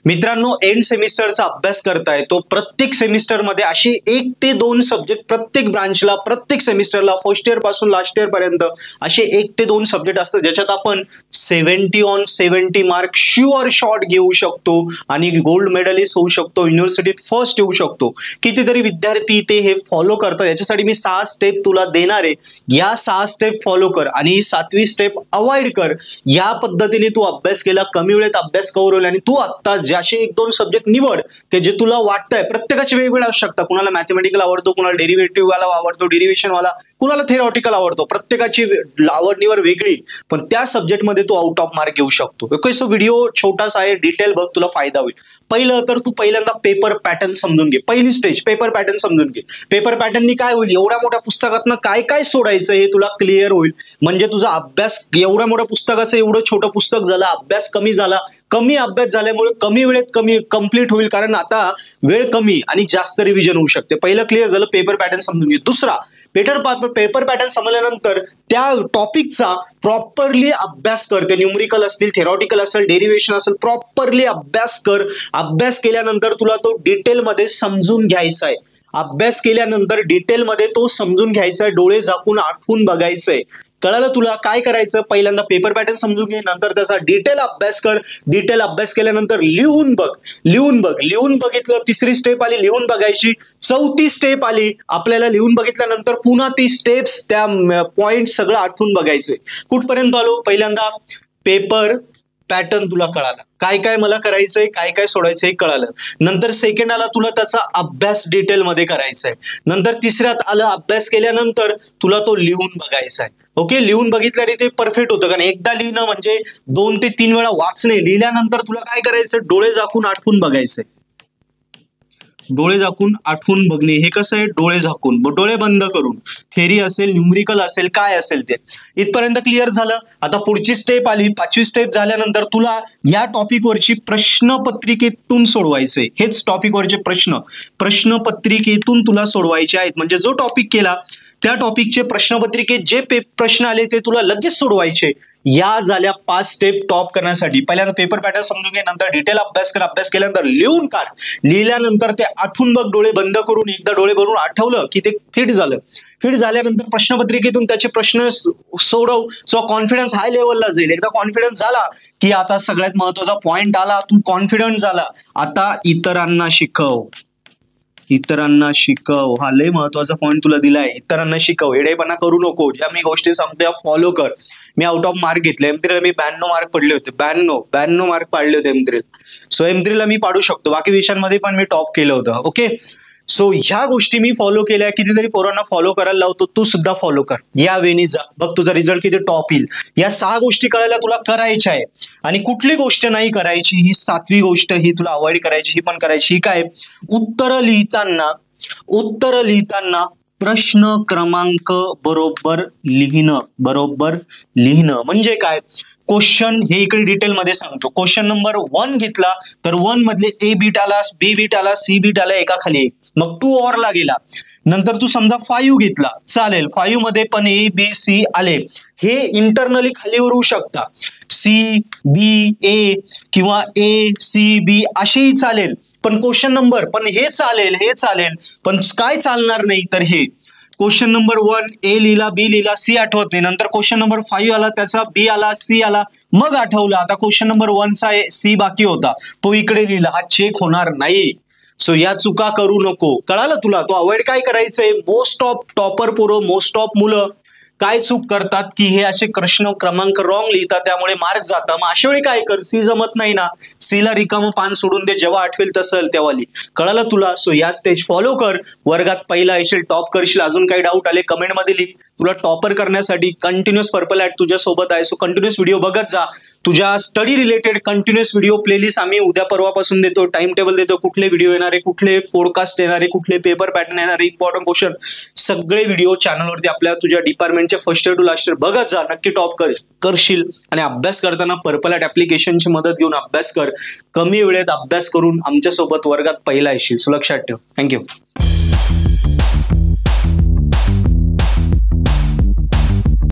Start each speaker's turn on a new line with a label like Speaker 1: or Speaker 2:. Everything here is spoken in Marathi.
Speaker 1: मित्रांनो, एंड सेमिस्टरचा अभ्यास करताय तो प्रत्येक सेमिस्टरमध्ये असे 1 ते 2 सब्जेक्ट प्रत्येक ब्रांचला प्रत्येक सेमिस्टरला फर्स्ट इयर पासून लास्ट इयर पर्यंत असे 1 ते 2 सब्जेक्ट असतात ज्याच्यात आपण 70 ऑन 70 मार्क शुअर शॉट घेऊ शकतो आणि गोल्ड मेडलिस्ट होऊ शकतो, युनिव्हर्सिटीत फर्स्ट येऊ शकतो. कितीतरी विद्यार्थी ते हे फॉलो करतात. याच्यासाठी मी 6 स्टेप तुला देणार आहे. या 6 स्टेप फॉलो कर आणि 7वी स्टेप अवॉइड कर. या पद्धतीने तू अभ्यास केला, कमी वेळेत अभ्यास कव्हर होईल आणि तू आता असे 1-2 सब्जेक्ट निवड ते जे तुला वाटतंय. प्रत्येकाचे वेगवेगळे असू शकतात. कुणाला मॅथमॅटिकल आवडतो, कुणाला डेरिव्हेटिव्ह वाला आवडतो, डेरिव्हेशन वाला, कुणाला थेरॉटिकल आवडतो. प्रत्येकाची आवड निवड वेगळी, पण त्या सब्जेक्ट मध्ये तू आउट ऑफ मार्क घेऊ शकतो. ओके, सो व्हिडिओ छोटासा आहे, डिटेल बघ, तुला फायदा होईल. पहिलं तर तू पहिल्यांदा पेपर पॅटर्न समजून घे. पहिली स्टेज पेपर पॅटर्न समजून घे. पेपर पॅटर्ननी काय होईल, एवढ्या मोठ्या पुस्तकातनं काय काय सोडायचं हे तुला क्लिअर होईल. म्हणजे तुझा अभ्यास एवढ्या मोठ्या पुस्तकाचं एवढं छोटं पुस्तक झालं, अभ्यास कमी झाला. कमी अभ्यास झाल्यामुळे कमी वेळेत कमी कंप्लीट होईल, कारण आता वेळ कमी आणि जास्त रिव्हिजन होऊ शकते. पहिलं क्लिअर झालं, पेपर पॅटर्न समजून घे. दुसरा, पेपर पॅटर्न समजल्यानंतर त्या टॉपिकचा प्रॉपरली अभ्यास कर. ते न्यूमरिकल असतील, थेरॉटिकल असेल, डेरिव्हेशन असेल, प्रॉपरली अभ्यास कर. अभ्यास केल्यानंतर तुला तो डिटेलमध्ये समजून घ्यायचा आहे. अभ्यास केल्यानंतर डिटेलमध्ये तो समजून घ्यायचा आहे, डोळे झाकून आठवून बघायचंय. कळालं तुला काय करायचं? पहिल्यांदा पेपर पॅटर्न समजून घे, नंतर त्याचा डिटेल अभ्यास कर. डिटेल अभ्यास केल्यानंतर लिहून बघ. लिहून बघितलं, 3री स्टेप आली लिहून बघायची. 4थी स्टेप आली, आपल्याला लिहून बघितल्यानंतर पुन्हा ती स्टेप्स, त्या पॉइंट सगळं आठवून बघायचंय. कुठपर्यंत आलो? पहिल्यांदा पेपर पॅटर्न तुला कळाला, काय काय मला करायचंय, काय काय सोडायचं हे कळालं. नंतर सेकंड आला, तुला त्याचा अभ्यास डिटेलमध्ये करायचा आहे. नंतर तिसऱ्यात आलं, अभ्यास केल्यानंतर तुला तो लिहून बघायचा आहे. ओके, लिहून बघितल्याने ते परफेक्ट होतं, कारण एकदा लिहिणं म्हणजे 2 ते 3 वेळा वाचणे. लिहिल्यानंतर तुला काय करायचं, डोळे झाकून आठवून बघायचंय. डोळे झाकून आठवून बघणे हे कसं आहे? डोळे झाकून, डोळे बंद करून. थेरी असेल, न्यूमरिकल असेल, काय असेल ते. इथपर्यंत क्लिअर झालं. आता पुढची स्टेप आली. 5वी स्टेप झाल्यानंतर तुला या टॉपिकवरची प्रश्नपत्रिकेतून सोडवायचंय. हेच टॉपिकवरचे प्रश्नपत्रिकेतून तुला सोडवायचे आहेत. म्हणजे जो टॉपिक केला त्या टॉपिकचे प्रश्नपत्रिकेत जे प्रश्न आले ते तुला लगेच सोडवायचे. या झाल्या 5 स्टेप टॉप करण्यासाठी. पहिल्यांदा पेपर पॅटर्न समजून घे, नंतर डिटेल अभ्यास कर. अभ्यास केल्यानंतर लिहून काढ. लिहिल्यानंतर ते आठवून बघ, डोळे बंद करून. एकदा डोळे भरून आठवलं की ते फिट झालं. फिट झाल्यानंतर प्रश्नपत्रिकेतून त्याचे प्रश्न सोडव. सो कॉन्फिडन्स हाय लेवलला जाईल. एकदा कॉन्फिडन्स झाला की आता सगळ्यात महत्वाचा पॉइंट आला, तू कॉन्फिडंट झाला. आता इतरांना शिकव. इतरांना शिकव, हा लय महत्वाचा पॉइंट तुला दिलाय. इतरांना शिकव, येडेपणा करू नको. ज्या मी गोष्टी सांगतो फॉलो कर. मी आउट ऑफ मार्क घेतले. M3ला मी 92 मार्क पडले होते. 92 मार्क पाडले होते M3. सो M3ला मी पाडू शकतो. बाकी विषयांमध्ये पण मी टॉप केलं होतं. ओके, सो ह्या गोष्टी मी फॉलो केल्या. कितीतरी पोरांना फॉलो करायला लावतो, तू सुद्धा फॉलो कर. या वेनी जा, बघ तुझा रिझल्ट किती टॉप येईल. या 6 गोष्टी कळायला तुला करायच्या आहे. आणि कुठली गोष्ट नाही करायची, ही 7वी गोष्ट ही तुला अवॉइड करायची, ही पण करायची. ही काय? उत्तर लिहिताना प्रश्न क्रमांक बरोबर लिहिणं. म्हणजे काय? क्वेश्चन हे इकडे डिटेल मध्ये सांगतो. क्वेश्चन नंबर 1 घेतला तर 1 मधले A बीट आला, B बीट आला, C बीट आला, एका खाली एक. मग 2 OR ला गेला. नंतर तू समजा 5 घेतला, चालेल. 5 मध्ये पण A B C आले. हे इंटरनली खालीवर होऊ शकता. C B A किंवा A C B असेही चालेल. पण क्वेश्चन नंबर पण हे चालेल. पण काय चालणार नाही तर हे क्वेश्चन नंबर 1 A लिहिला, B लिहिला, C आठवत नाही. नंतर क्वेश्चन नंबर 5 आला, त्याचा B आला, C आला, मग आठवला. आता क्वेश्चन नंबर 1चा C बाकी होता, तो इकडे लिहिला. हा चेक होणार नाही. सो या चुका करू नको. कळालं तुला? तो अवॉइड काय करायचंय? मोस्ट ऑफ टॉपर पोरं, मोस्ट ऑफ मुलं काय चूक करतात की हे असे प्रश्न क्रमांक रॉंग लिहितात, त्यामुळे मार्क जातात. मग अशा वेळी काय कर? C जमत नाही ना, C ला रिकामं पान सोडून दे. जेव्हा आठवेल तसं तेव्हा लिह. कळालं तुला? सो या स्टेज फॉलो कर. वर्गात पहिला येशील, टॉप करशील. अजून काही डाऊट आले कमेंट मध्ये लिह. तुला टॉपर करण्यासाठी कंटिन्युअस पर्पल ॲट तुझ्या सोबत आहे. सो कंटिन्युअस व्हिडिओ बघत जा. तुझ्या study related continuous video playlist आम्ही उद्या परवापासून देतो. टाइम टेबल देतो, कुठले व्हिडिओ येणार आहे, कुठले पॉडकास्ट येणार आहे, कुठले पेपर पॅटर्न येणार आहे, इम्पॉर्टंट क्वेश्चन, सगळे व्हिडिओ चॅनलवरती आपल्या तुझ्या डिपार्टमेंटचे first year to last year बघत जा. नक्की टॉप करशील. आणि अभ्यास करताना पर्पल ॲट ऍप्लिकेशनची मदत घेऊन अभ्यास कर. कमी वेळेत अभ्यास करून आमच्या सोबत वर्गात पहिला येशील. सो लक्षात ठेव. थँक्यू.